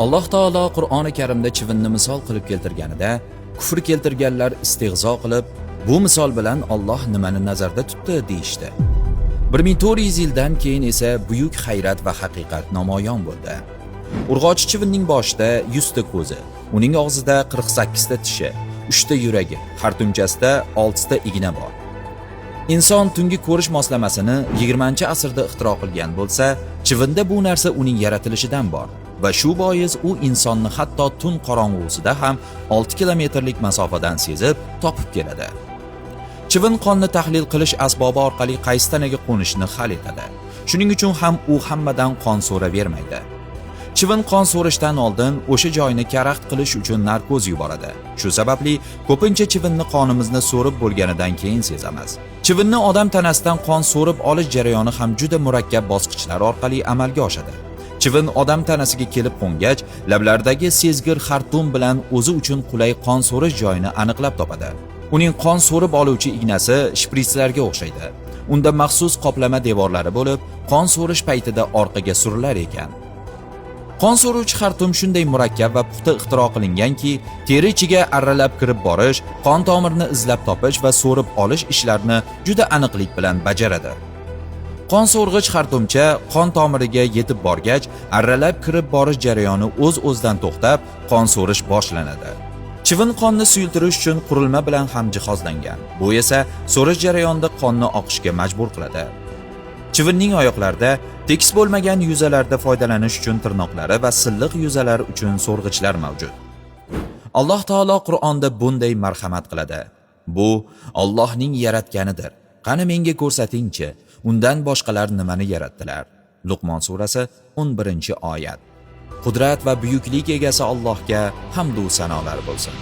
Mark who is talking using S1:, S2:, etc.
S1: Alloh taolo Qur'oni Karimda chivinni misol qilib keltirganida, kufr keltirganlar istig'zo qilib, bu misol bilan Alloh nimani nazarda tutdi deyishdi. 1400 yildan keyin esa buyuk hayrat va haqiqat namoyon bo'ldi. Urg'ochi chivinning boshida 100 ta ko'zi, uning og'zida 48 ta tishi, 3 ta yuragi, xartumchasida 6 ta igna bor. Inson tungi ko'rish moslamasini 20-asrda ixtiro qilgan bo'lsa, chivinda bu narsa uning yaratilishidan bor va shu bois u insonni hatto tun qorong'usida ham 6 kilometrlik masofadan sezib, topib keladi. Chivin qonni tahlil qilish asbobi orqali qaysi tanaga qo'nishni hal etadi. Shuning uchun ham u hammadan qon so'ravermaydi. Chivin qon so'rashdan oldin o'sha joyni karaxt qilish uchun narkoz yuboradi. Shu sababli ko'pincha chivinni qonimizni so'rib bo'lganidan keyin sezamiz. Chivinni odam tanasidan qon so'rib olish jarayoni ham juda murakkab bosqichlar orqali amalga oshadi. Chivin odam tanasiga kelib qo'ngach, lablaridagi sezgir xartum bilan o'zi uchun qulay qon so'rish joyini aniqlab topadi. Uning qon so'rib oluvchi ignasi shpritslarga o'xshaydi. Unda maxsus qoplama devorlari bo'lib, qon so'rish paytida orqaga surilar ekan. Qon so'ruvchi xartum shunday murakkab va puxta ixtiro qilinganki, teri ichiga arralab kirib borish, qon tomirini izlab topish va so'rib olish ishlarini juda aniqlik bilan bajaradi. Qon so'rg'ich xartumcha qon tomiriga yetib borgach, arralab kirib borish jarayoni o'z-o'zidan to'xtab, qon so'rish boshlanadi. Chivin qonni suyultirish uchun qurilma bilan ham jihozlangan. Bu esa so'rish jarayonida qonni oqishga majbur qiladi. Chivinning oyoqlarida tekis bo'lmagan yuzalarda foydalanish uchun tirnoqlari va silliq yuzalar uchun so'rg'ichlar mavjud. Alloh taolo Qur'onda bunday marhamat qiladi. Bu Allohning yaratganidir. Qani menga ko'rsatingchi, undan boshqalar nimani yaratdilar? Luqmon surasi 11-oyat. Qudrat va buyuklik egasi Allohga hamd va sanolar bo'lsin.